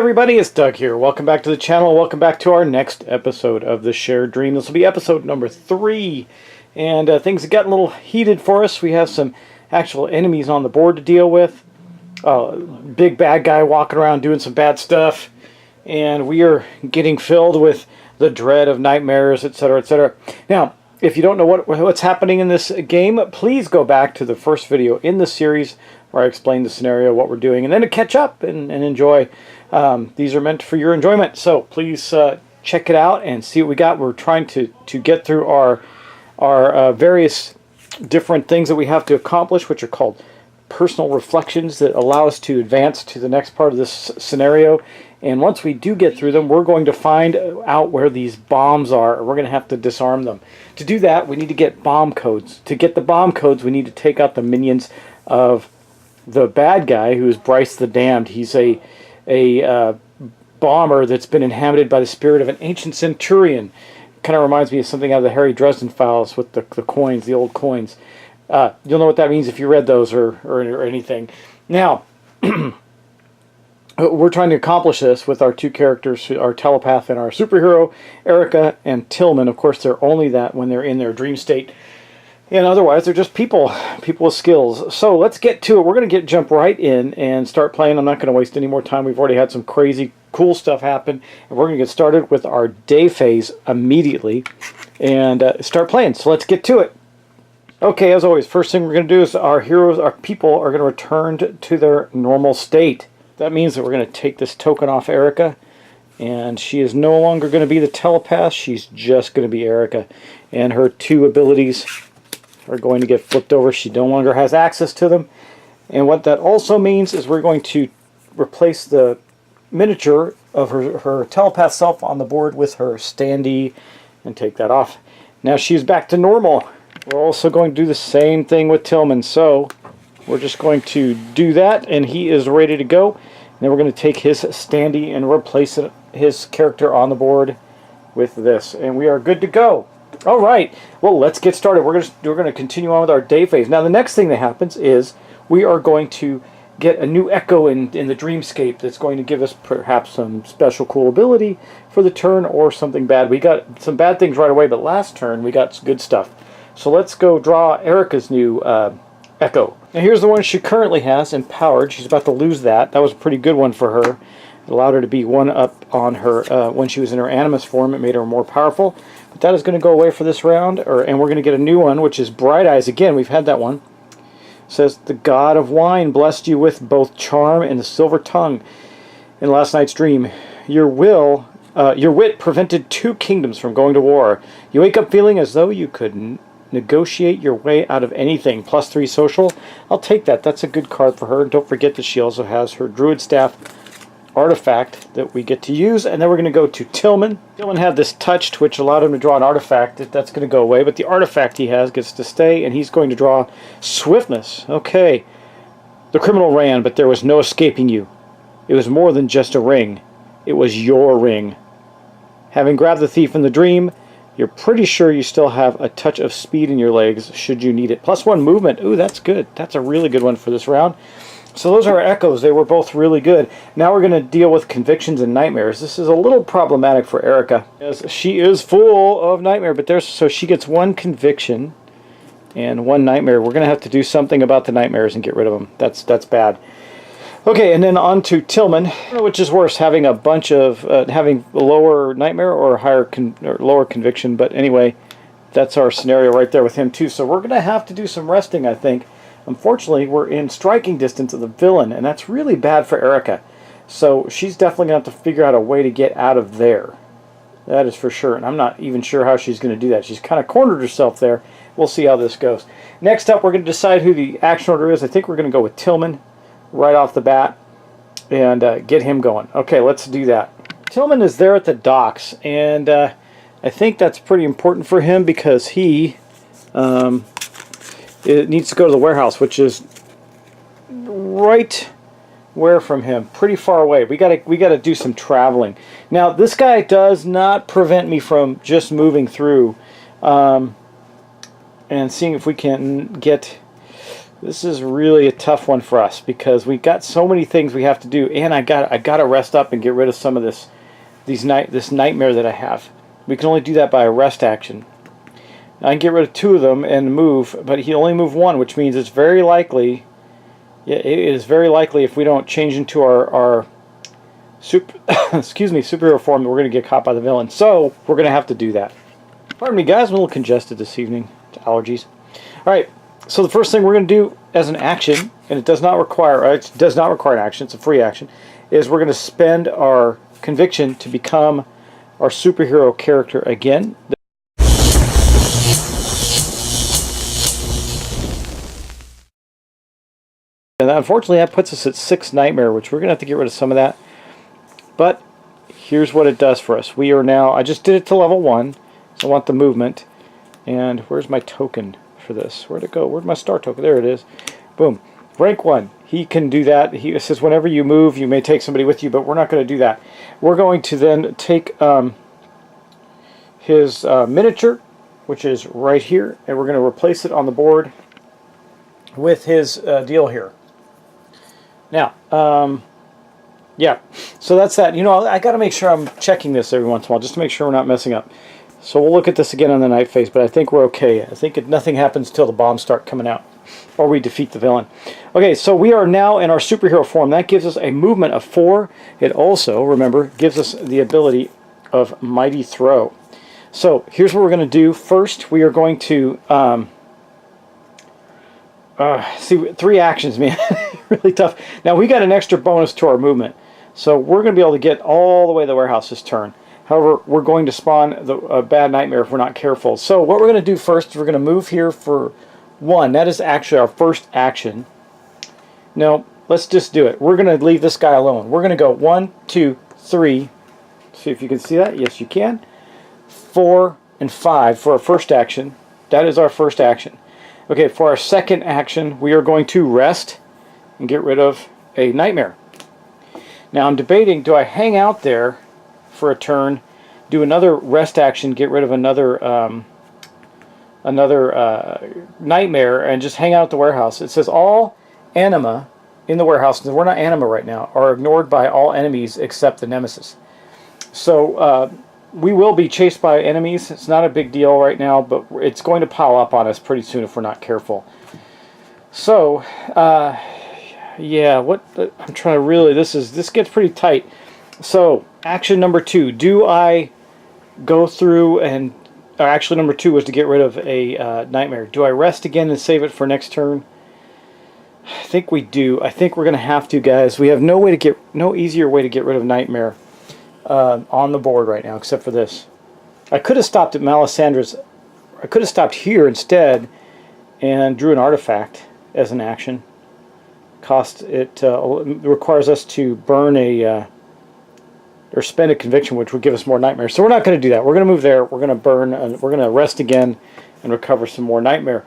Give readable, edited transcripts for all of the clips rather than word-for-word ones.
everybody, it's Doug here. Welcome back to the channel. Welcome back to our next episode of The Shared Dream. This will be episode number 3. And things have gotten a little heated for us. We have some actual enemies on the board to deal with. Big bad guy walking around doing some bad stuff. And we are getting filled with the dread of nightmares, etc., etc. Now, if you don't know what's happening in this game, please go back to the first video in the series where I explain the scenario, what we're doing, and then to catch up and enjoy. These are meant for your enjoyment, so please check it out and see what we got. We're trying to get through our various different things that we have to accomplish, which are called personal reflections that allow us to advance to the next part of this scenario. And once we do get through them, we're going to find out where these bombs are, and we're going to have to disarm them. To do that, we need to get bomb codes. To get the bomb codes, we need to take out the minions of the bad guy, who is Bryce the Damned. He's a bomber that's been inhabited by the spirit of an ancient centurion. Kind of reminds me of something out of the Harry Dresden Files with the coins, the old coins. You'll know what that means if you read those or anything. Now, we're trying to accomplish this with our two characters, our telepath and our superhero, Erica and Tillman. Of course, they're only that when they're in their dream state. And otherwise, they're just people with skills. So let's get to it. We're going to jump right in and start playing. I'm not going to waste any more time. We've already had some crazy, cool stuff happen. And we're going to get started with our day phase immediately and start playing. So let's get to it. Okay, as always, first thing we're going to do is our heroes, our people, are going to return to their normal state. That means that we're going to take this token off Erica. And she is no longer going to be the telepath. She's just going to be Erica. And her two abilities are going to get flipped over. She no longer has access to them. And what that also means is we're going to replace the miniature of her telepath self on the board with her standee and take that off. Now she's back to normal. We're also going to do the same thing with Tillman. So we're just going to do that, and he is ready to go. And then we're going to take his standee and replace his character on the board with this. And we are good to go. All right, well, let's get started. We're going to continue on with our day phase. Now, the next thing that happens is we are going to get a new echo in the dreamscape that's going to give us perhaps some special cool ability for the turn or something bad. We got some bad things right away, but last turn we got some good stuff. So let's go draw Erica's new echo. Now, here's the one she currently has, empowered. She's about to lose that. That was a pretty good one for her. It allowed her to be one up on her when she was in her animus form. It made her more powerful. But that is going to go away for this round, and we're going to get a new one, which is Bright Eyes. Again, we've had that one. It says, the god of wine blessed you with both charm and the silver tongue in last night's dream. Your wit prevented 2 kingdoms from going to war. You wake up feeling as though you could negotiate your way out of anything. +3 social. I'll take that. That's a good card for her. And don't forget that she also has her druid staff artifact that we get to use. And then we're going to go to Tillman. Tillman had this touched, which allowed him to draw an artifact. That's going to go away, but the artifact he has gets to stay, and he's going to draw swiftness. Okay. The criminal ran, but there was no escaping you. It was more than just a ring. It was your ring. Having grabbed the thief in the dream, you're pretty sure you still have a touch of speed in your legs should you need it. +1 movement. Ooh, that's good. That's a really good one for this round. So those are our echoes. They were both really good. Now we're going to deal with convictions and nightmares. This is a little problematic for Erica, as she is full of nightmare. But so she gets 1 conviction and 1 nightmare. We're going to have to do something about the nightmares and get rid of them. That's bad. Okay, and then on to Tillman. Which is worse, having a bunch of having a lower nightmare or higher or lower conviction? But anyway, that's our scenario right there with him too. So we're going to have to do some resting, I think. Unfortunately, we're in striking distance of the villain, and that's really bad for Erica. So she's definitely going to have to figure out a way to get out of there. That is for sure, and I'm not even sure how she's going to do that. She's kind of cornered herself there. We'll see how this goes. Next up, we're going to decide who the action order is. I think we're going to go with Tillman right off the bat and get him going. Okay, let's do that. Tillman is there at the docks, and I think that's pretty important for him because he it needs to go to the warehouse, which is right where from him? Pretty far away. We gotta do some traveling. Now, this guy does not prevent me from just moving through and seeing if we can get This is really a tough one for us because we got so many things we have to do, and I got to rest up and get rid of some of this nightmare that I have. We can only do that by a rest action. I can get rid of 2 of them and move, but he only moved 1, which means it's very likely. Yeah, it is very likely if we don't change into our superhero form that we're going to get caught by the villain. So we're going to have to do that. Pardon me, guys. I'm a little congested this evening. It's allergies. All right. So the first thing we're going to do as an action, and it does not require an action, it's a free action, is we're going to spend our conviction to become our superhero character again. And unfortunately that puts us at 6 nightmare, which we're going to have to get rid of some of that. But here's what it does for us. We are now, I just did it to level 1, so I want the movement. And where's my token for this? Where'd it go? Where'd my star token? There it is. Boom. Rank 1. He can do that. He says whenever you move, you may take somebody with you, but we're not going to do that. We're going to then take his miniature, which is right here, and we're going to replace it on the board with his deal here. Now, yeah, so that's that. You know, I got to make sure I'm checking this every once in a while just to make sure we're not messing up. So we'll look at this again on the night phase, but I think we're okay. I think nothing happens till the bombs start coming out, or we defeat the villain. Okay, so we are now in our superhero form. That gives us a movement of 4. It also, remember, gives us the ability of Mighty Throw. So here's what we're going to do. First, we are going to see 3 actions, man. Really tough. Now we got an extra bonus to our movement, so we're going to be able to get all the way to the warehouse this turn. However, we're going to spawn a bad nightmare if we're not careful. So what we're going to do first is we're going to move here for 1. That is actually our first action. No, let's just do it. We're going to leave this guy alone. We're going to go 1, 2, 3. See if you can see that. Yes, you can. 4 and 5 for our first action. That is our first action. Okay, for our second action, we are going to rest and get rid of a nightmare. Now I'm debating, do I hang out there for a turn, do another rest action, get rid of another nightmare, and just hang out at the warehouse. It says all anima in the warehouse, and we're not anima right now, are ignored by all enemies except the nemesis. So we will be chased by enemies. It's not a big deal right now, but it's going to pile up on us pretty soon if we're not careful. So yeah, I'm trying to really, this gets pretty tight. So action number 2, do I go through and, or actually number 2 was to get rid of a nightmare. Do I rest again and save it for next turn? I think we do. I think we're going to have to, guys. We have no easier way to get rid of nightmare on the board right now except for this. I could have stopped at Melisandre's. I could have stopped here instead and drew an artifact as an action. It requires us to burn or spend a conviction, which would give us more nightmares. So we're not going to do that. We're going to move there. We're going to burn. We're going to rest again and recover some more nightmare.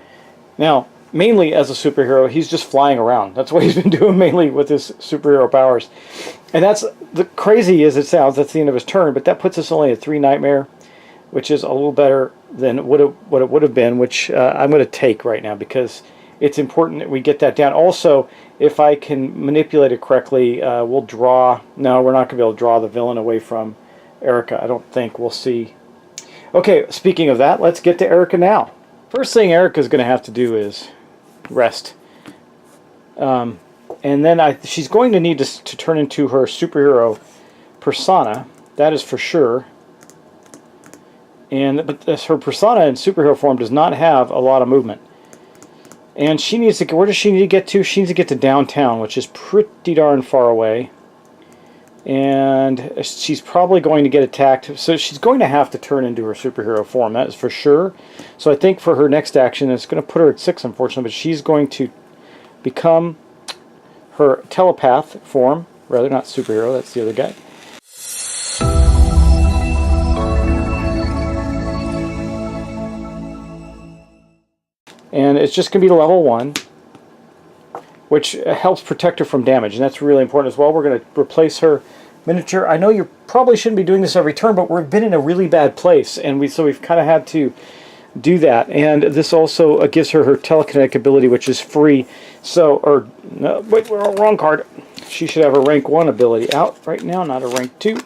Now, mainly as a superhero, he's just flying around. That's what he's been doing mainly with his superhero powers. And that's the crazy as it sounds. That's the end of his turn, but that puts us only at 3 nightmare, which is a little better than what it would have been, which I'm going to take right now because it's important that we get that down. Also, if I can manipulate it correctly, we'll draw. No, we're not going to be able to draw the villain away from Erica. I don't think. We'll see. Okay, speaking of that, let's get to Erica now. First thing Erica's going to have to do is rest. And then she's going to need to turn into her superhero persona. That is for sure. But her persona in superhero form does not have a lot of movement. And she needs to, where does she need to get to? She needs to get to downtown, which is pretty darn far away. And she's probably going to get attacked. So she's going to have to turn into her superhero form, that is for sure. So I think for her next action, it's going to put her at 6, unfortunately, but she's going to become her telepath form. Rather, not superhero, that's the other guy. And it's just going to be level 1, which helps protect her from damage, and that's really important as well. We're going to replace her miniature. I know you probably shouldn't be doing this every turn, but we've been in a really bad place, and so we've kind of had to do that. And this also gives her her telekinetic ability, which is free. So, or, no, wait, we're on the wrong card. She should have a rank 1 ability out right now, not a rank 2.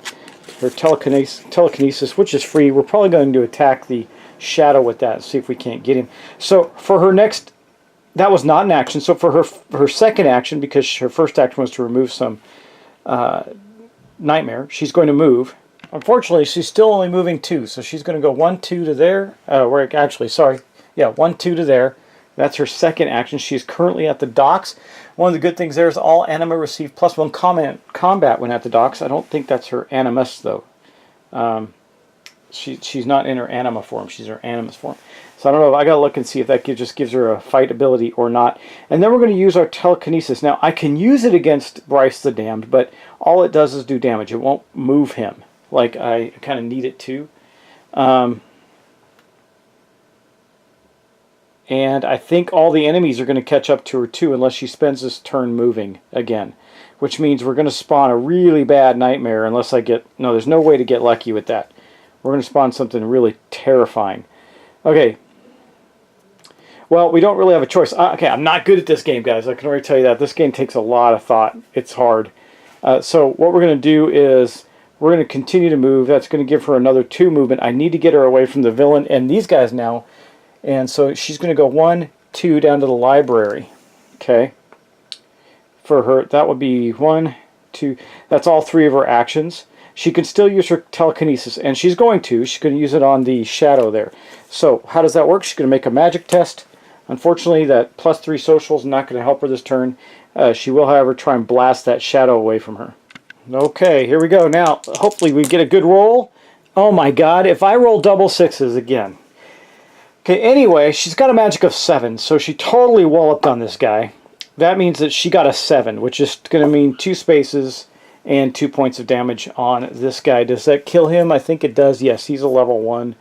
Her telekinesis, which is free. We're probably going to attack the shadow with that and see if we can't get him. So for her next, that was not an action. So for her second action, because her first action was to remove some nightmare, she's going to move. Unfortunately, she's still only moving 2, so she's going to go 1, 2 to there. Actually, sorry, yeah, 1, 2 to there. That's her second action. She's currently at the docks. One of the good things there is all anima receive +1 combat when at the docks. I don't think that's her animus, though. She's not in her anima form. She's her animus form. So I don't know. I got to look and see if that just gives her a fight ability or not. And then we're going to use our telekinesis. Now, I can use it against Bryce the Damned, but all it does is do damage. It won't move him like I kind of need it to. And I think all the enemies are going to catch up to her too, unless she spends this turn moving again. Which means we're going to spawn a really bad nightmare unless I get... No, there's no way to get lucky with that. We're going to spawn something really terrifying. Okay. Well, we don't really have a choice. Okay, I'm not good at this game, guys. I can already tell you that. This game takes a lot of thought. It's hard. So what we're going to do is we're going to continue to move. That's going to give her another 2 movement. I need to get her away from the villain and these guys now. And so she's going to go 1, 2 down to the library. Okay. For her, that would be 1, 2. That's all 3 of her actions. She can still use her telekinesis, and she's going to. She's going to use it on the shadow there. So how does that work? She's going to make a magic test. Unfortunately, that +3 social is not going to help her this turn. She will, however, try and blast that shadow away from her. Okay, here we go. Now, hopefully we get a good roll. Oh my god, if I roll double 6s again. Okay, anyway, she's got a magic of 7, so she totally walloped on this guy. That means that she got a 7, which is going to mean 2 spaces and 2 points of damage on this guy. Does that kill him? I think it does. Yes, he's a level 1,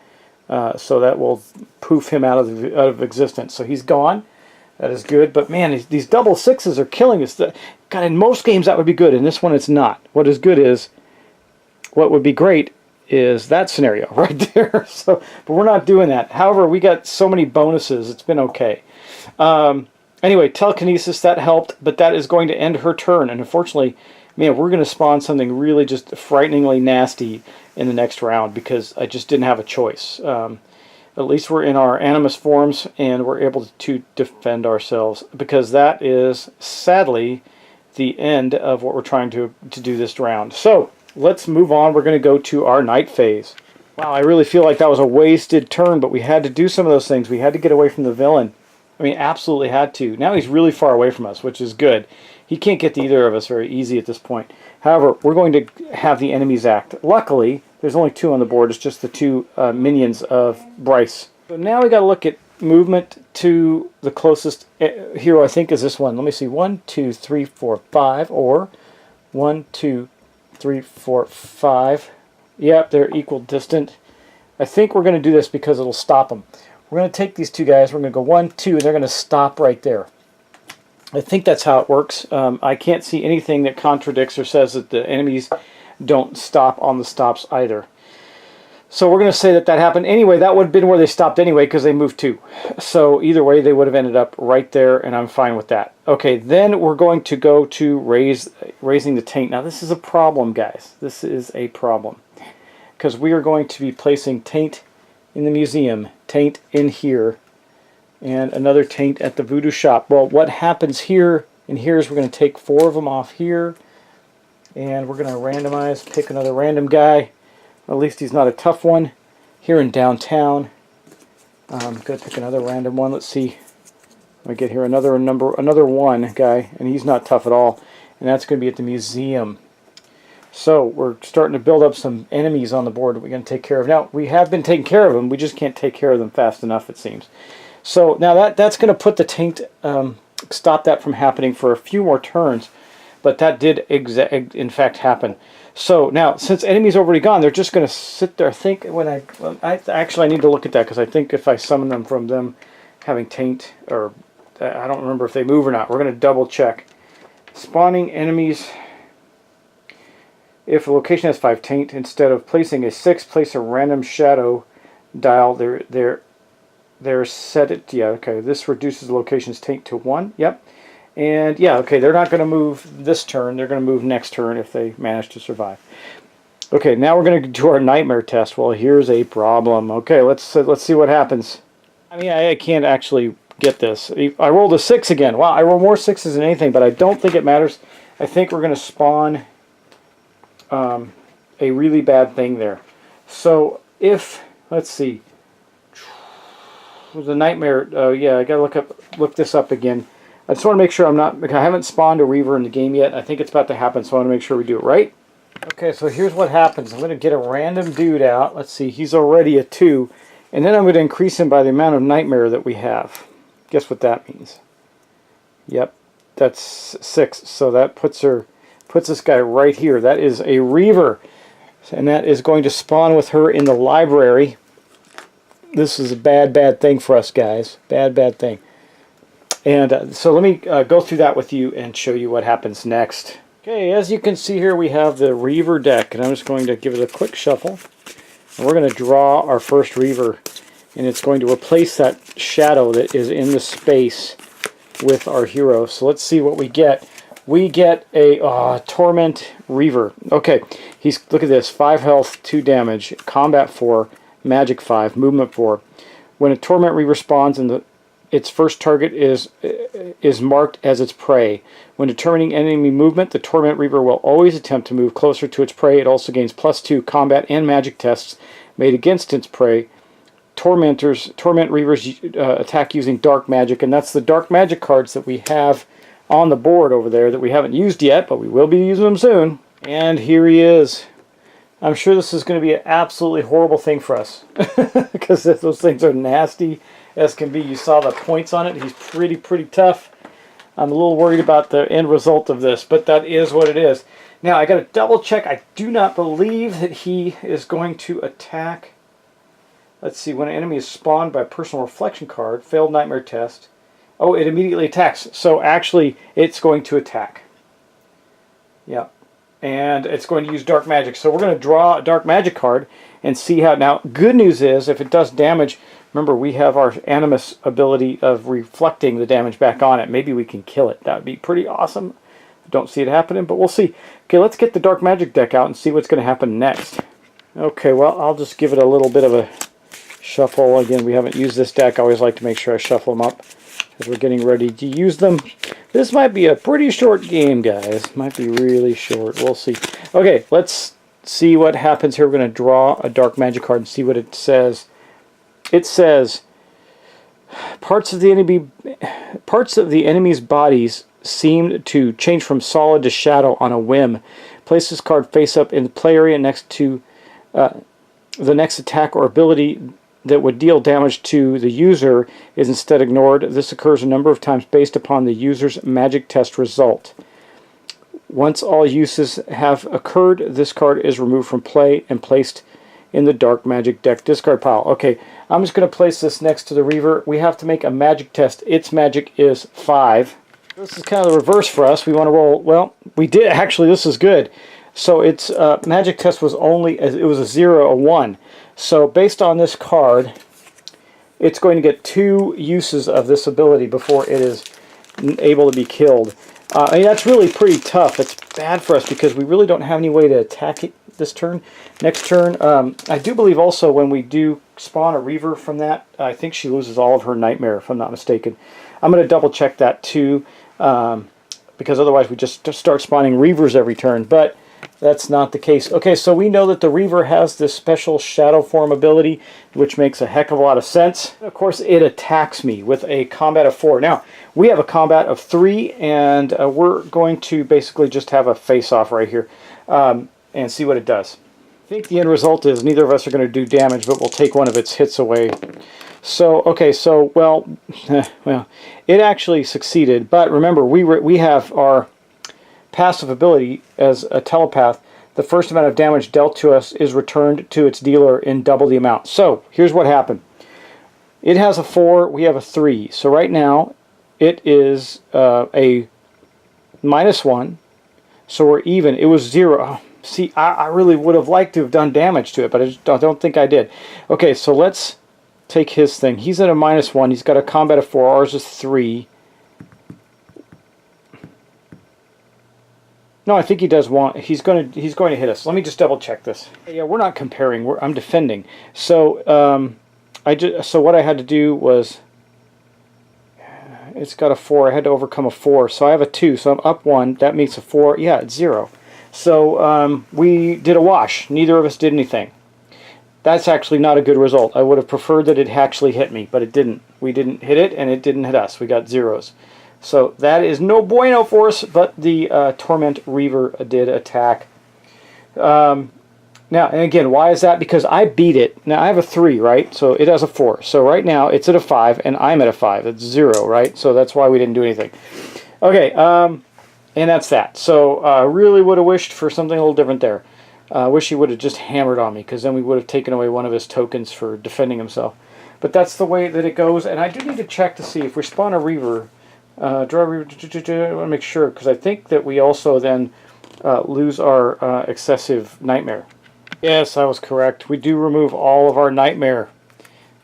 so that will poof him out of existence. So he's gone. That is good. But man, these double 6s are killing us. God, in most games that would be good. In this one, it's not. What is good is, what would be great is that scenario right there. So, but we're not doing that. However, we got so many bonuses. It's been okay. Anyway, telekinesis, that helped, but that is going to end her turn. And unfortunately, man, we're going to spawn something really just frighteningly nasty in the next round because I just didn't have a choice. At least we're in our animus forms and we're able to defend ourselves, because that is sadly the end of what we're trying to do this round. So let's move on. We're going to go to our night phase. Wow, I really feel like that was a wasted turn, but we had to do some of those things. We had to get away from the villain. I mean, absolutely had to. Now he's really far away from us, which is good. He can't get to either of us very easy at this point. However, we're going to have the enemies act. Luckily, there's only 2 on the board. It's just the 2 minions of Bryce. So now we got to look at movement to the closest hero, I think, is this one. Let me see. 1, 2, 3, 4, 5, or 1, 2, 3, 4, 5. Yep, they're equal distant. I think we're going to do this because it'll stop them. We're going to take these 2 guys. We're going to go 1, 2, and they're going to stop right there. I think that's how it works. I can't see anything that contradicts or says that the enemies don't stop on the stops either. So we're going to say that that happened. Anyway, that would have been where they stopped anyway because they moved 2. So either way, they would have ended up right there, and I'm fine with that. Okay, then we're going to go to raising the taint. Now this is a problem, guys. This is a problem. Because we are going to be placing taint in the museum, taint in here, and another taint at the voodoo shop. Well, what happens here and here is we're going to take 4 of them off here, and we're going to randomize, pick another random guy. At least he's not a tough one. Here in downtown, I'm going to pick another random one. Let's see. I get here another 1 guy, and he's not tough at all. And that's going to be at the museum. So we're starting to build up some enemies on the board that we're going to take care of. Now, we have been taking care of them. We just can't take care of them fast enough, it seems. So now that's going to put the taint, stop that from happening for a few more turns. But that did, in fact, happen. So now, since enemy's already gone, they're just going to sit there. I think when I need to look at that, because I think if I summon them from them having taint, or I don't remember if they move or not. We're going to double check. Spawning enemies. If a location has 5 taint, instead of placing a 6, place a random shadow dial. they're set it, yeah, okay, this reduces the location's taint to 1, yep. And yeah, okay, they're not going to move this turn, they're going to move next turn if they manage to survive. Okay, now we're going to do our nightmare test. Well, here's a problem. Okay, let's see what happens. I mean, I can't actually get this. I rolled a 6 again. Wow, I roll more 6s than anything, but I don't think it matters. I think we're going to spawn a really bad thing there. So if, let's see, the nightmare, yeah, I got to look this up again. I just want to make sure I haven't spawned a Reaver in the game yet. I think it's about to happen, so I want to make sure we do it right. Okay, so here's what happens. I'm going to get a random dude out. Let's see, he's already a 2. And then I'm going to increase him by the amount of nightmare that we have. Guess what that means? Yep, that's 6. So that puts this guy right here. That is a Reaver. And that is going to spawn with her in the library. This is a bad, bad thing for us, guys. Bad, bad thing. And so let me go through that with you and show you what happens next. Okay, as you can see here, we have the Reaver deck, and I'm just going to give it a quick shuffle. And we're going to draw our first Reaver, and it's going to replace that shadow that is in the space with our hero. So let's see what we get. We get a Torment Reaver. Okay, look at this, 5 health, 2 damage, combat 4, magic 5, movement 4. When a Torment Reaver spawns and its first target is marked as its prey. When determining enemy movement, the Torment Reaver will always attempt to move closer to its prey. It also gains +2 combat and magic tests made against its prey. Torment Reavers attack using dark magic, and that's the dark magic cards that we have on the board over there that we haven't used yet, but we will be using them soon. And here he is. I'm sure this is going to be an absolutely horrible thing for us because those things are nasty as can be. You saw the points on it. He's pretty tough. I'm a little worried about the end result of this, but that is what it is. Now, I got to double check. I do not believe that he is going to attack. Let's see. When an enemy is spawned by a personal reflection card, failed nightmare test. Oh, it immediately attacks. So actually, it's going to attack. Yeah. And it's going to use dark magic. So we're going to draw a dark magic card and see how. Now, good news is, if it does damage, remember, we have our Animus ability of reflecting the damage back on it. Maybe we can kill it. That would be pretty awesome. Don't see it happening, but we'll see. Okay, let's get the dark magic deck out and see what's going to happen next. Okay, well, I'll just give it a little bit of a shuffle. Again, we haven't used this deck. I always like to make sure I shuffle them up as we're getting ready to use them. This might be a pretty short game, guys. Might be really short. We'll see. Okay, let's see what happens here. We're going to draw a dark magic card and see what it says. It says, parts of the enemy's bodies seemed to change from solid to shadow on a whim. Place this card face up in the play area next to the next attack or ability that would deal damage to the user is instead ignored. This occurs a number of times based upon the user's magic test result. Once all uses have occurred, this card is removed from play and placed in the dark magic deck discard pile. Okay, I'm just going to place this next to the Reaver. We have to make a magic test. Its magic is 5. This is kind of the reverse for us. We want to roll, well, we did actually, this is good. So its magic test was it was a 0, a 1. So based on this card, it's going to get 2 uses of this ability before it is able to be killed. I mean, that's really pretty tough. It's bad for us because we really don't have any way to attack it this turn. Next turn, I do believe also when we do spawn a Reaver from that, I think she loses all of her nightmare, if I'm not mistaken. I'm going to double check that too, because otherwise we just start spawning Reavers every turn, but that's not the case. Okay, so we know that the Reaver has this special shadow form ability, which makes a heck of a lot of sense. Of course, it attacks me with a combat of 4. Now, we have a combat of 3, and we're going to basically just have a face-off right here and see what it does. I think the end result is neither of us are going to do damage, but we'll take one of its hits away. So, okay, so, well, well, it actually succeeded, but remember, we have our passive ability as a telepath. The first amount of damage dealt to us is returned to its dealer in double the amount. So here's what happened. It has a 4, we have a 3. So right now it is a -1. So we're even. It was 0. See, I really would have liked to have done damage to it, but I don't think I did. Okay, so let's take his thing. He's at a -1. He's got a combat of 4. Ours is 3. No, I think he does want. He's going to hit us. Let me just double check this. Yeah, we're not comparing. I'm defending. So so what I had to do was, it's got a 4. I had to overcome a 4. So I have a 2. So I'm up 1. That makes a 4. Yeah, it's 0. So we did a wash. Neither of us did anything. That's actually not a good result. I would have preferred that it actually hit me, but it didn't. We didn't hit it, and it didn't hit us. We got 0s. So that is no bueno for us, but the Torment Reaver did attack. Now, and again, why is that? Because I beat it. Now, I have a 3, right? So it has a 4. So right now, it's at a 5, and I'm at a 5. It's 0, right? So that's why we didn't do anything. Okay, and that's that. So I really would have wished for something a little different there. I wish he would have just hammered on me, because then we would have taken away one of his tokens for defending himself. But that's the way that it goes, and I do need to check to see if we spawn a Reaver. Draw Reaver, I want to make sure, because I think that we also then lose our excessive nightmare. Yes, I was correct. We do remove all of our nightmare.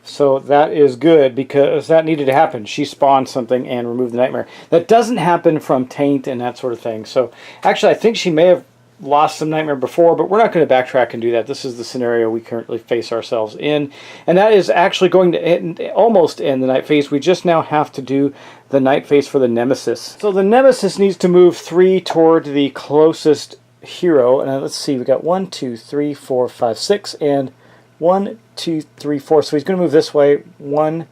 So that is good, because that needed to happen. She spawned something and removed the nightmare. That doesn't happen from taint and that sort of thing. So actually, I think she may have lost some nightmare before, but we're not going to backtrack and do that. This is the scenario we currently face ourselves in, and that is actually going to almost end the night phase. We just now have to do the night phase for the Nemesis. So the Nemesis needs to move 3 toward the closest hero, and let's see, we got 1, 2, 3, 4, 5, 6, and 1, 2, 3, 4. So he's going to move this way, 1,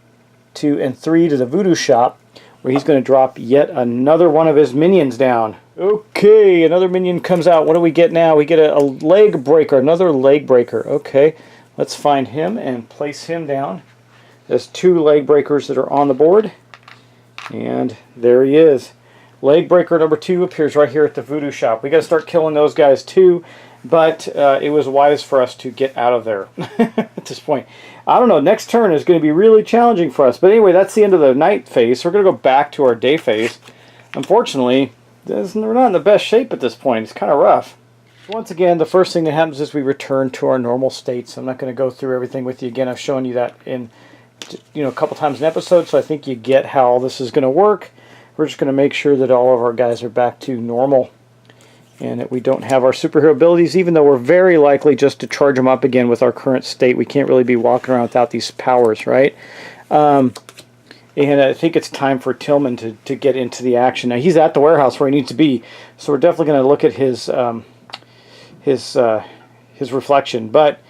2, and 3 to the Voodoo Shop, where he's going to drop yet another one of his minions down. Okay, another minion comes out. What do we get now? We get a leg breaker, another leg breaker. Okay, let's find him and place him down. There's 2 leg breakers that are on the board. And there he is. Leg breaker number 2 appears right here at the Voodoo Shop. We got to start killing those guys too, but it was wise for us to get out of there at this point. I don't know, next turn is going to be really challenging for us. But anyway, that's the end of the night phase. So we're going to go back to our day phase. Unfortunately, we're not in the best shape at this point. It's kind of rough. Once again, the first thing that happens is we return to our normal states. I'm not going to go through everything with you again. I've shown you that in a couple times an episode, so I think you get how all this is going to work. We're just going to make sure that all of our guys are back to normal and that we don't have our superhero abilities, even though we're very likely just to charge them up again with our current state. We can't really be walking around without these powers, right? And I think it's time for Tillman to get into the action. Now, he's at the warehouse where he needs to be, so we're definitely going to look at his reflection. But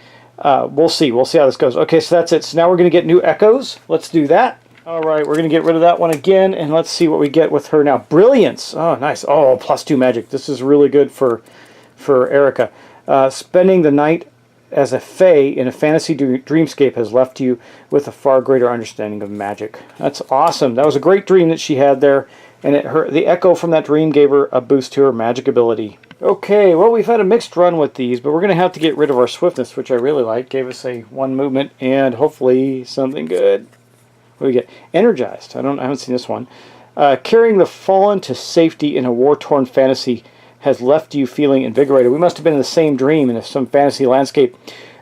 we'll see. We'll see how this goes. Okay, so that's it. So now we're going to get new echoes. Let's do that. All right, we're going to get rid of that one again, and let's see what we get with her now. Brilliance. Oh, nice. Oh, +2 magic. This is really good for Erica. Spending the night as a fae in a fantasy dreamscape has left you with a far greater understanding of magic. That's awesome. That was a great dream that she had there, and the echo from that dream gave her a boost to her magic ability. Okay, well, we've had a mixed run with these, but we're going to have to get rid of our swiftness, which I really like. Gave us a 1 movement and hopefully something good. What do we get? Energized. I haven't seen this one. Carrying the fallen to safety in a war-torn fantasy has left you feeling invigorated. We must have been in the same dream in some fantasy landscape.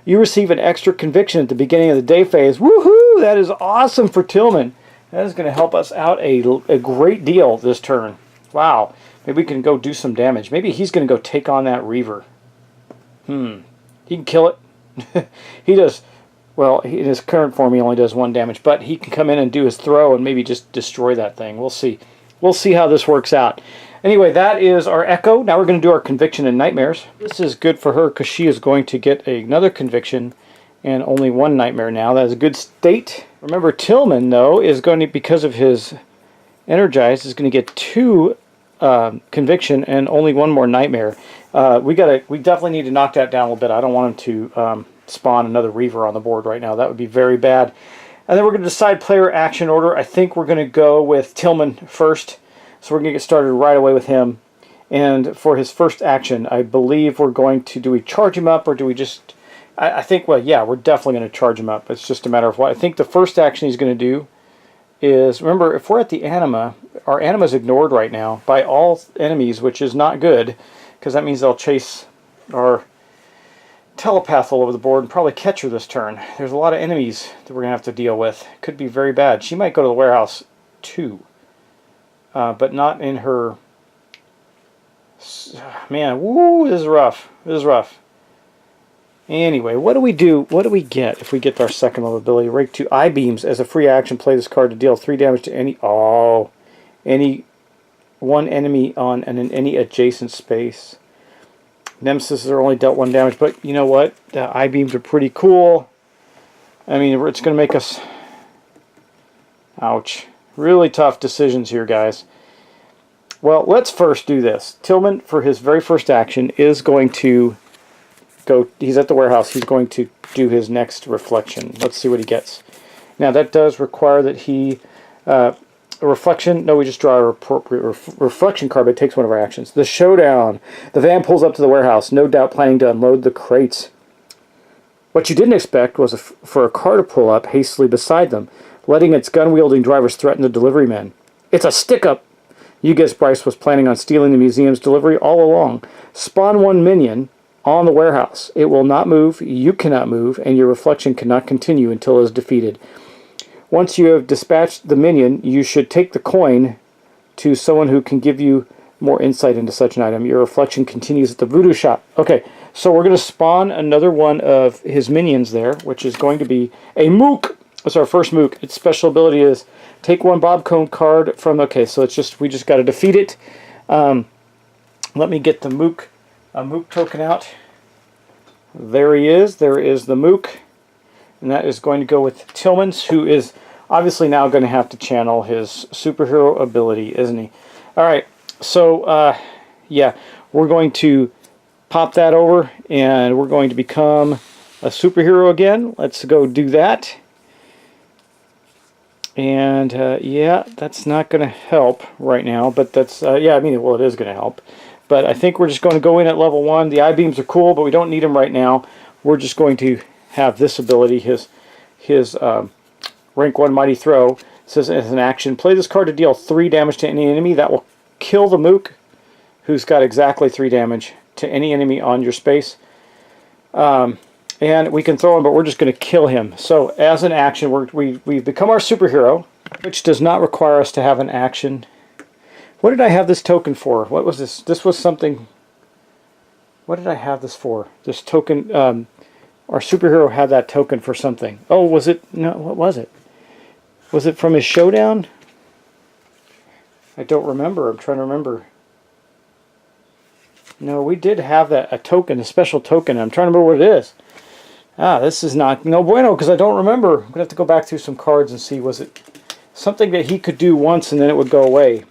You receive an extra conviction at the beginning of the day phase. Woohoo! That is awesome for Tillman. That is going to help us out a great deal this turn. Wow. Maybe we can go do some damage. Maybe he's going to go take on that Reaver. He can kill it. He does. Well, in his current form, he only does 1 damage, but he can come in and do his throw and maybe just destroy that thing. We'll see. We'll see how this works out. Anyway, that is our Echo. Now we're going to do our Conviction and Nightmares. This is good for her because she is going to get another Conviction and only 1 Nightmare now. That is a good state. Remember, Tillman, though, is going to, because of his Energized, is going to get 2 Conviction and only 1 more Nightmare. We definitely need to knock that down a little bit. I don't want him to spawn another Reaver on the board right now. That would be very bad. And then we're going to decide player action order. I think we're going to go with Tillman first. So we're going to get started right away with him. And for his first action, I believe we're going to, do we charge him up or do we just, I think, well, yeah, we're definitely going to charge him up. It's just a matter of what. I think the first action he's going to do is, remember, if we're at the anima, our anima is ignored right now by all enemies, which is not good, because that means they'll chase our telepath all over the board and probably catch her this turn. There's a lot of enemies that we're going to have to deal with. Could be very bad. She might go to the warehouse too. But not in her... Man, woo, this is rough. This is rough. Anyway, what do we do? What do we get if we get our second level ability? Rake 2 I-beams. As a free action, play this card to deal 3 damage to any... Oh, any one enemy on any adjacent space. Nemesis are only dealt 1 damage, but you know what? The I-beams are pretty cool. I mean, it's going to make us... Ouch. Really tough decisions here, guys. Well, let's first do this. Tillman, for his very first action, is going to go... He's at the warehouse. He's going to do his next reflection. Let's see what he gets. Now, that does require that he... a reflection... No, we just draw a appropriate reflection card, but it takes one of our actions. The showdown. The van pulls up to the warehouse, no doubt planning to unload the crates. What you didn't expect was for a car to pull up hastily beside them, letting its gun-wielding drivers threaten the delivery men. It's a stick-up! You guess Bryce was planning on stealing the museum's delivery all along. Spawn one minion on the warehouse. It will not move, you cannot move, and your reflection cannot continue until it is defeated. Once you have dispatched the minion, you should take the coin to someone who can give you more insight into such an item. Your reflection continues at the voodoo shop. Okay, so we're going to spawn another one of his minions there, which is going to be a mook. That's our first mook. Its special ability is take 1 Bob Cone card from... Okay, so it's just... We just got to defeat it. Let me get the mook token out. There he is. There is the mook. And that is going to go with Tillman's, who is obviously now going to have to channel his superhero ability, isn't he? Alright, so, yeah, we're going to pop that over, and we're going to become a superhero again. Let's go do that. And, yeah, that's not going to help right now, but that's, yeah, I mean, well, it is going to help. But I think we're just going to go in at level 1. The I-beams are cool, but we don't need them right now. We're just going to have this ability, his rank 1 Mighty Throw. It says as an action, play this card to deal 3 damage to any enemy. That will kill the mook, who's got exactly 3 damage to any enemy on your space. And we can throw him, but we're just going to kill him. So as an action, we've become our superhero, which does not require us to have an action. What did I have this token for? What was this? This was something... What did I have this for? This token... our superhero had that token for something. Oh, was it... No, what was it? Was it from his showdown? I don't remember. I'm trying to remember. No, we did have that, a token, a special token. I'm trying to remember what it is. Ah, this is not no bueno, because I don't remember. I'm going to have to go back through some cards and see, was it something that he could do once and then it would go away?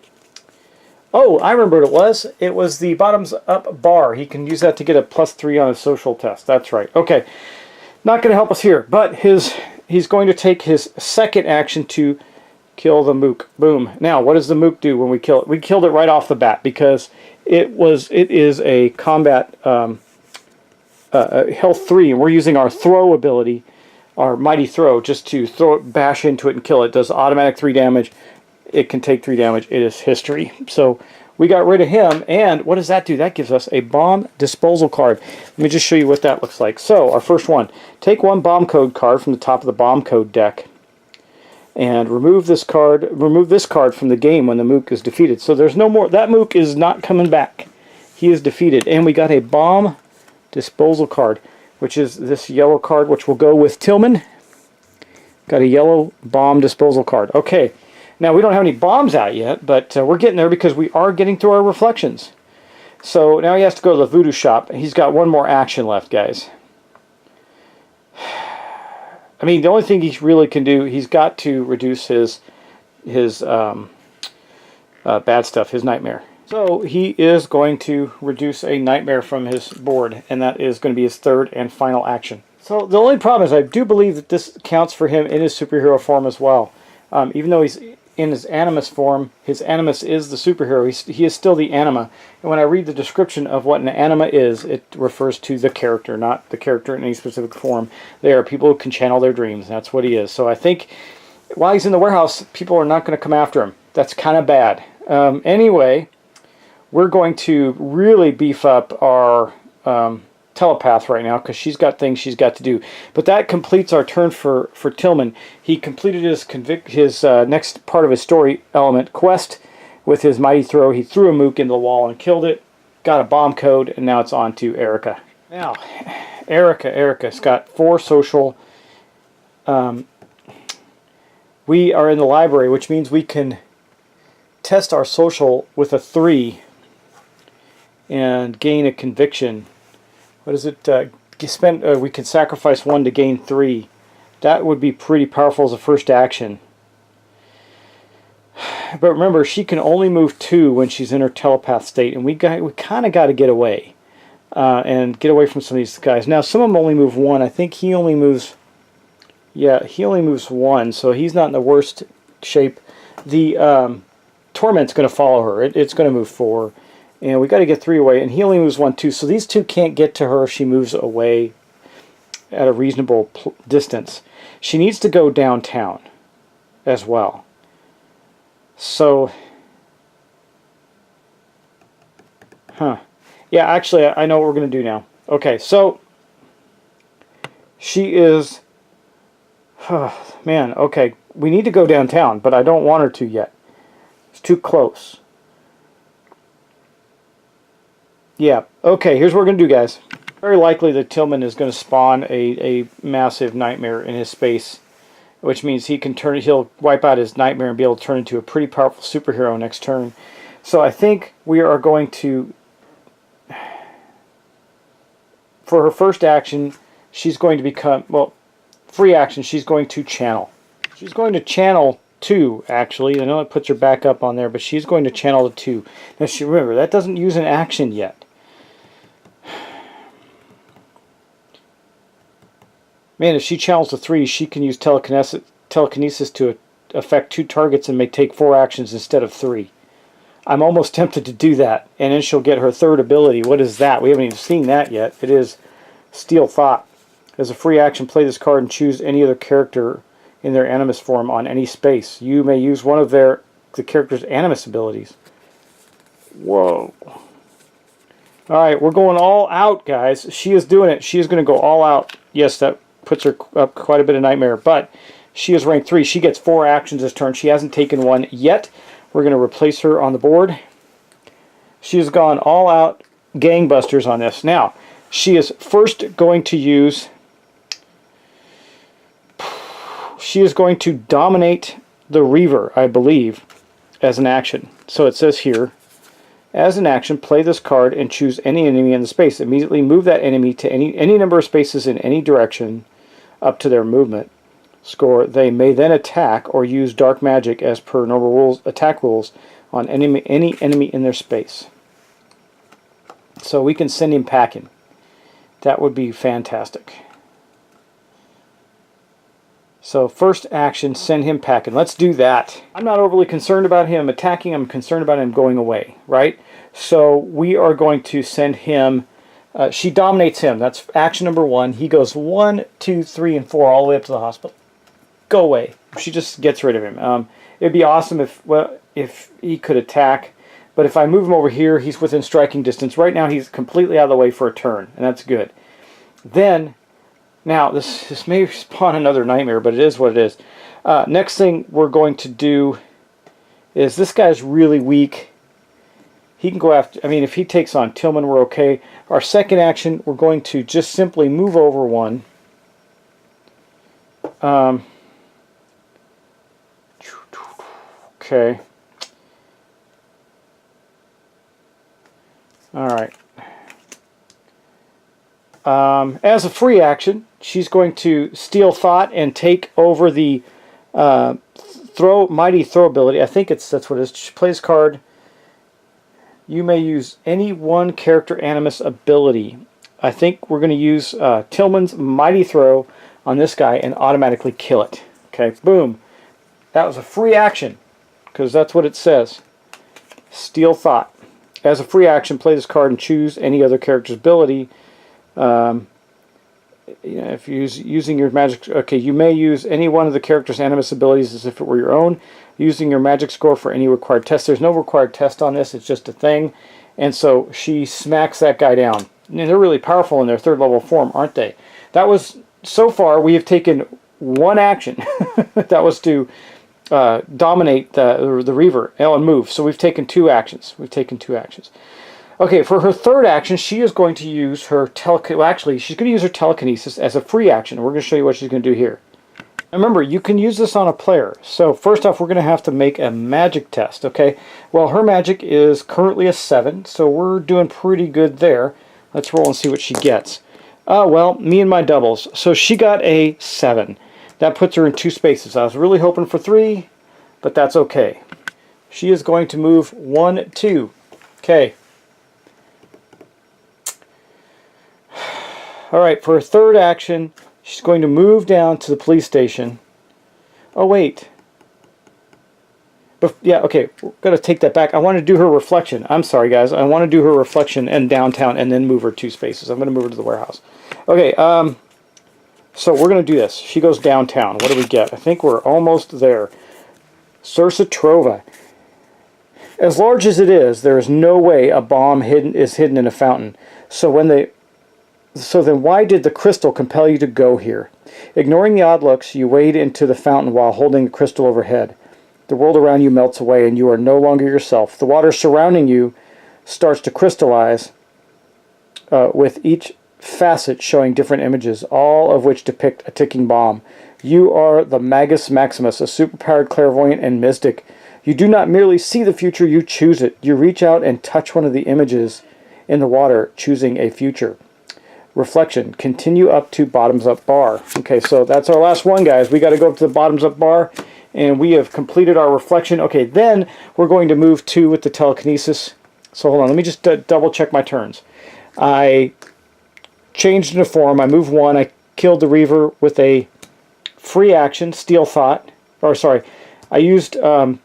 Oh, I remember what it was. It was the bottoms up bar. He can use that to get a +3 on a social test. That's right. Okay. Not going to help us here, but he's going to take his second action to kill the mook. Boom. Now, what does the mook do when we kill it? We killed it right off the bat because it is a combat health 3, and we're using our throw ability, our mighty throw, just to bash into it and kill it. It does automatic 3 damage. It can take 3 damage. It is history. So we got rid of him, and what does that do? That gives us a bomb disposal card. Let me just show you what that looks like. So our first one, take 1 bomb code card from the top of the bomb code deck, and remove this card from the game when the mook is defeated. So there's no more. That mook is not coming back. He is defeated, and we got a bomb disposal card, which is this yellow card, which will go with Tillman. Got a yellow bomb disposal card. Okay. Now, we don't have any bombs out yet, but we're getting there because we are getting through our reflections. So now he has to go to the voodoo shop. He's got 1 more action left, guys. I mean, the only thing he really can do, he's got to reduce his bad stuff, his nightmare. So he is going to reduce a nightmare from his board, and that is going to be his 3rd and final action. So the only problem is I do believe that this counts for him in his superhero form as well. Even though he's in his animus form, his animus is the superhero. He is still the anima. And when I read the description of what an anima is, it refers to the character, not the character in any specific form. They are people who can channel their dreams. That's what he is. So I think while he's in the warehouse, people are not going to come after him. That's kind of bad. Anyway, we're going to really beef up our telepath right now because she's got things she's got to do. But that completes our turn for Tillman. He completed his next part of his story element quest with his mighty throw. He threw a mook into the wall and killed it. Got a bomb code, and now it's on to Erica. Now, Erica's got 4 social. We are in the library, which means we can test our social with a 3 and gain a conviction. What is it? We can sacrifice 1 to gain 3. That would be pretty powerful as a first action. But remember, she can only move 2 when she's in her telepath state, and we kind of got to get away and get away from some of these guys. Now, some of them only move 1. I think he only moves. Yeah, he only moves 1, so he's not in the worst shape. The Torment's going to follow her. It's going to move 4. And we got to get 3 away, and he only moves 1 too. So these 2 can't get to her if she moves away at a reasonable distance. She needs to go downtown as well. So, yeah, actually, I know what we're going to do now. Okay, so she is, man, okay, we need to go downtown, but I don't want her to yet. It's too close. Yeah, okay, here's what we're going to do, guys. Very likely that Tillman is going to spawn a massive nightmare in his space, which means he'll wipe out his nightmare and be able to turn into a pretty powerful superhero next turn. So I think we are going to, for her first action, she's going to become, well, free action, she's going to channel. She's going to channel 2, actually. I know it puts her back up on there, but she's going to channel to 2. Now, remember, that doesn't use an action yet. Man, if she channels to 3, she can use telekinesis to affect 2 targets and take 4 actions instead of 3. I'm almost tempted to do that, and then she'll get her 3rd ability. What is that? We haven't even seen that yet. It is Steal Thought. As a free action, play this card and choose any other character in their animus form on any space. You may use one of the character's animus abilities. Whoa. Alright, we're going all out, guys. She is doing it. She is going to go all out. Yes, that puts her up quite a bit of nightmare, but she is rank 3. She gets 4 actions this turn. She hasn't taken 1 yet. We're going to replace her on the board. She has gone all out gangbusters on this. Now, she is first going to use... She is going to dominate the Reaver, I believe, as an action. So it says here, as an action, play this card and choose any enemy in the space. Immediately move that enemy to any number of spaces in any direction up to their movement score. They may then attack or use dark magic as per normal rules, attack rules on any enemy in their space. So we can send him packing. That would be fantastic. So first action, send him packing. Let's do that. I'm not overly concerned about him attacking. I'm concerned about him going away, right? So we are going to send him... she dominates him. That's action number 1. He goes 1, 2, 3, and 4 all the way up to the hospital. Go away. She just gets rid of him. It'd be awesome if he could attack. But if I move him over here, he's within striking distance. Right now, he's completely out of the way for a turn, and that's good. Then... Now, this may spawn another nightmare, but it is what it is. Next thing we're going to do is this guy's really weak. He can go after... I mean, if he takes on Tillman, we're okay. Our second action, we're going to just simply move over 1. Okay. Alright. As a free action, she's going to Steal Thought and take over the Mighty Throw ability. I think that's what it is. She plays card. You may use any one character animus ability. I think we're going to use Tillman's Mighty Throw on this guy and automatically kill it. Okay, boom. That was a free action, because that's what it says. Steal Thought. As a free action, play this card and choose any other character's ability. If you're using your magic... Okay, you may use any one of the character's animus abilities as if it were your own, using your magic score for any required test. There's no required test on this, it's just a thing. And so she smacks that guy down. they're really powerful in their third level form, aren't they? That was, so far, we have taken one action. That was to dominate the Reaver and move. So we've taken 2 actions. Okay, for her third action, she is going to use her she's going to use her telekinesis as a free action. We're going to show you what she's going to do here. Remember, you can use this on a player. So first off, we're going to have to make a magic test, okay? Well, her magic is currently a 7, so we're doing pretty good there. Let's roll and see what she gets. Oh, well, me and my doubles. So she got a 7. That puts her in 2 spaces. I was really hoping for 3, but that's okay. She is going to move 1, 2. Okay. Alright, for her third action, she's going to move down to the police station. Oh, wait. But, yeah, okay, we're going to take that back. I want to do her reflection. I'm sorry, guys. I want to do her reflection and downtown and then move her 2 spaces. I'm going to move her to the warehouse. Okay, so we're going to do this. She goes downtown. What do we get? I think we're almost there. Sursa Trova. As large as it is, there is no way a bomb is hidden in a fountain. So then why did the crystal compel you to go here? Ignoring the odd looks, you wade into the fountain while holding the crystal overhead. The world around you melts away and you are no longer yourself. The water surrounding you starts to crystallize with each facet showing different images, all of which depict a ticking bomb. You are the Magus Maximus, a superpowered clairvoyant and mystic. You do not merely see the future, you choose it. You reach out and touch one of the images in the water, choosing a future. Reflection. Continue up to bottoms up bar. Okay, so that's our last one, guys. We got to go up to the bottoms up bar, and we have completed our reflection. Okay, then we're going to move 2 with the telekinesis. So hold on, let me just double check my turns. I changed into form. I moved 1. I killed the Reaver with a free action, Steel Thought. Or sorry, I used 1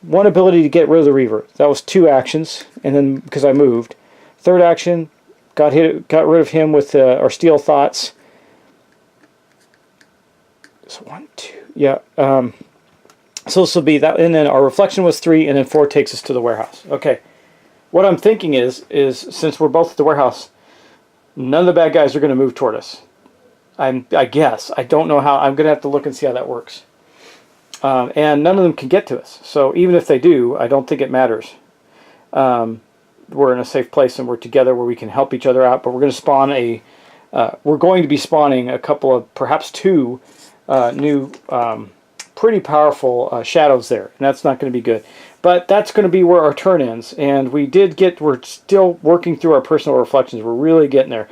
ability to get rid of the Reaver. That was 2 actions, and then because I moved. Third action. Got rid of him with our Steel Thoughts. So 1, 2, yeah. So this will be that, and then our reflection was 3, and then 4 takes us to the warehouse. Okay. What I'm thinking is since we're both at the warehouse, none of the bad guys are going to move toward us. I guess. I don't know how. I'm going to have to look and see how that works. And none of them can get to us. So even if they do, I don't think it matters. We're in a safe place and we're together where we can help each other out. But we're going to spawn we're going to be spawning a couple of, perhaps 2 new, pretty powerful shadows there. And that's not going to be good. But that's going to be where our turn ends. And we're still working through our personal reflections. We're really getting there.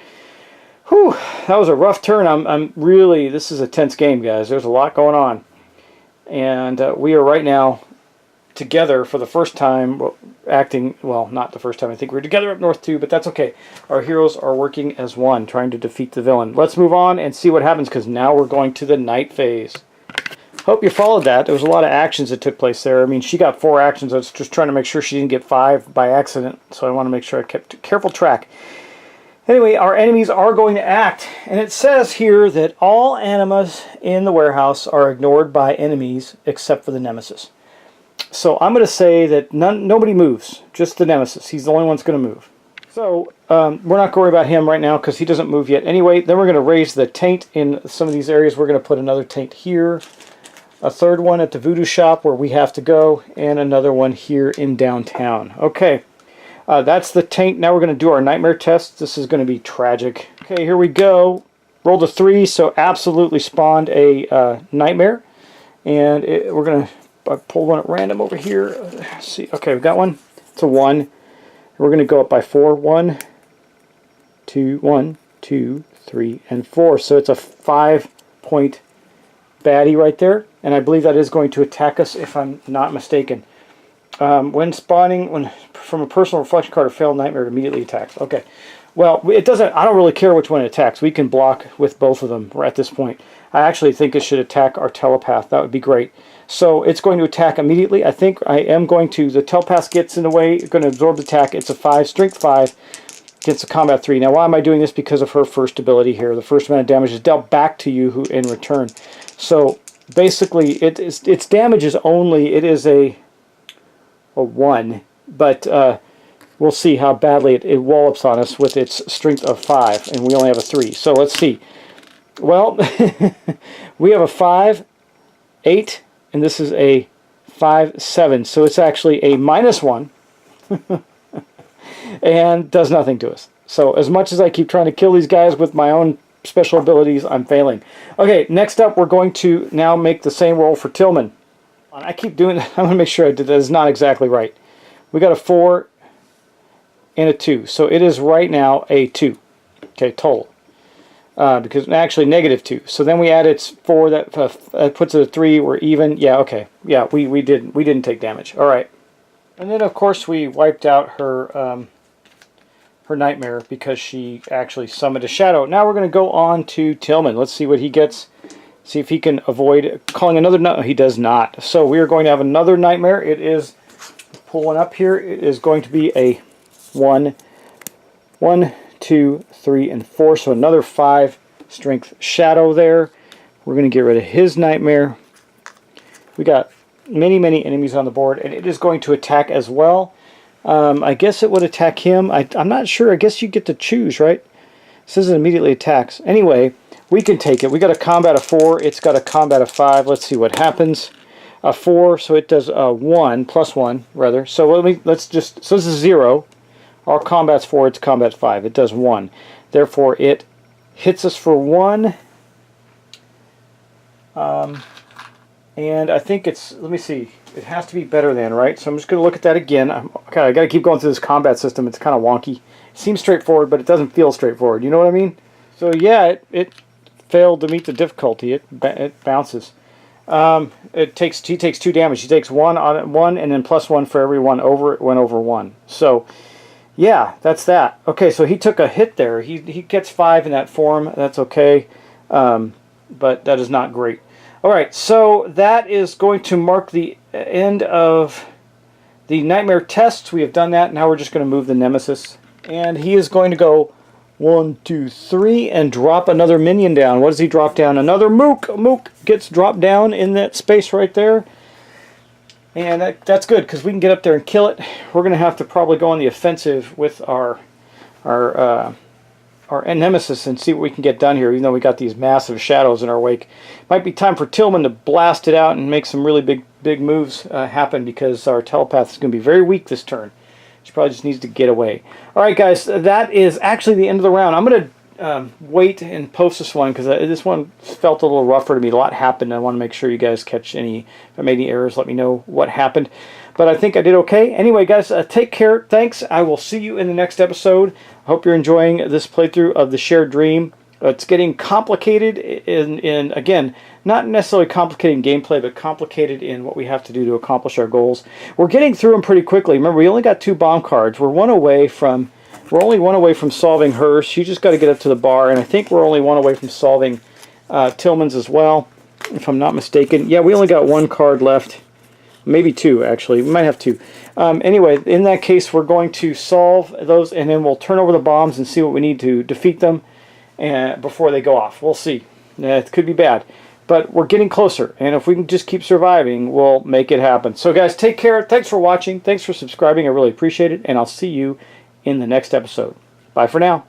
Whew, that was a rough turn. I'm really, this is a tense game, guys. There's a lot going on. And we are right now together for the first time, acting, well, not the first time. I think we're together up north too, but that's okay. Our heroes are working as one, trying to defeat the villain. Let's move on and see what happens, because now we're going to the night phase. Hope you followed that. There was a lot of actions that took place there. I mean, she got 4 actions. I was just trying to make sure she didn't get 5 by accident, so I want to make sure I kept careful track. Anyway, our enemies are going to act, and it says here that all animas in the warehouse are ignored by enemies except for the nemesis. So I'm going to say that nobody moves, just the nemesis. He's the only one that's going to move. So we're not going to worry about him right now because he doesn't move yet. Anyway, then we're going to raise the taint in some of these areas. We're going to put another taint here, a third one at the voodoo shop where we have to go, and another one here in downtown. Okay, that's the taint. Now we're going to do our nightmare test. This is going to be tragic. Okay, here we go. Rolled a 3, so absolutely spawned a nightmare. And we're going to pull one at random over here. Let's see. Okay, we've got one. It's a 1. We're going to go up by 4. 1, 2, 3, and 4. So it's a 5-point baddie right there. And I believe that is going to attack us if I'm not mistaken. When spawning, from a personal reflection card, a failed nightmare immediately attacks. Okay. Well, it doesn't. I don't really care which one it attacks. We can block with both of them at this point. I actually think it should attack our telepath. That would be great. So it's going to attack immediately. I think I am going to. The telepath gets in the way. Going to absorb the attack. It's a 5, strength 5. Gets a combat 3. Now, why am I doing this? Because of her first ability here. The first amount of damage is dealt back to you in return. So basically, its damage is only. It is a 1, but we'll see how badly it wallops on us with its strength of 5, and we only have a 3. So let's see. Well, we have a 5, 8, and this is a 5, 7. So it's actually a -1 and does nothing to us. So as much as I keep trying to kill these guys with my own special abilities, I'm failing. Okay, next up we're going to now make the same roll for Tillman. I keep doing that. I'm going to make sure I did that. Is not exactly right. We got a 4 and a 2. So it is right now a 2. Okay, total. Because actually -2. So then we add its 4, that puts it at 3. We're even. Yeah, okay. Yeah, we didn't take damage. All right. And then of course we wiped out her her nightmare because she actually summoned a shadow. Now we're going to go on to Tillman. Let's see what he gets. See if he can avoid calling another. No, he does not. So we are going to have another nightmare. It is, pull one up here. It is going to be a 1, 2, 3, and 4. So another 5 strength shadow there. We're going to get rid of his nightmare. We got many enemies on the board, and it is going to attack as well. I guess it would attack him. I'm not sure. I guess you get to choose, right? It says it immediately attacks. Anyway, we can take it. We got a combat of 4. It's got a combat of 5. Let's see what happens. A 4, so it does 1 plus 1 rather. So let's just. So this is 0. Our combat's 4. It's combat 5. It does 1. Therefore, it hits us for 1. And I think it's. Let me see. It has to be better than, right? So I'm just going to look at that again. Okay, I got to keep going through this combat system. It's kind of wonky. It seems straightforward, but it doesn't feel straightforward. You know what I mean? So yeah, it failed to meet the difficulty. It bounces. He takes 2 damage. He takes 1 on 1, and then plus 1 for every one over. It went over 1. So yeah, that's that. Okay, so he took a hit there. He gets 5 in that form. That's okay, but that is not great. All right, so that is going to mark the end of the nightmare tests. We have done that. Now we're just going to move the nemesis, and he is going to go 1, 2, 3, and drop another minion down. What does he drop down? Another Mook. Mook gets dropped down in that space right there, and that's good because we can get up there and kill it. We're going to have to probably go on the offensive with our nemesis and see what we can get done here, even though we got these massive shadows in our wake. Might be time for Tillman to blast it out and make some really big moves happen, because our telepath is going to be very weak this turn. She probably just needs to get away. Alright guys, that is actually the end of the round. I'm going to wait and post this one because this one felt a little rougher to me. A lot happened. I want to make sure you guys catch any, if I made any errors, let me know what happened. But I think I did okay. Anyway guys, take care. Thanks. I will see you in the next episode. I hope you're enjoying this playthrough of the Shared Dream. It's getting complicated in again, not necessarily complicated in gameplay, but complicated in what we have to do to accomplish our goals. We're getting through them pretty quickly. Remember, we only got 2 bomb cards. We're only one away from solving hers. She just got to get up to the bar, and I think we're only 1 away from solving Tillman's as well, if I'm not mistaken. Yeah, we only got 1 card left. Maybe 2, actually. We might have 2. Anyway, in that case, we're going to solve those, and then we'll turn over the bombs and see what we need to defeat them before they go off. We'll see. It could be bad. But we're getting closer, and if we can just keep surviving, we'll make it happen. So guys, take care. Thanks for watching. Thanks for subscribing. I really appreciate it, and I'll see you in the next episode. Bye for now.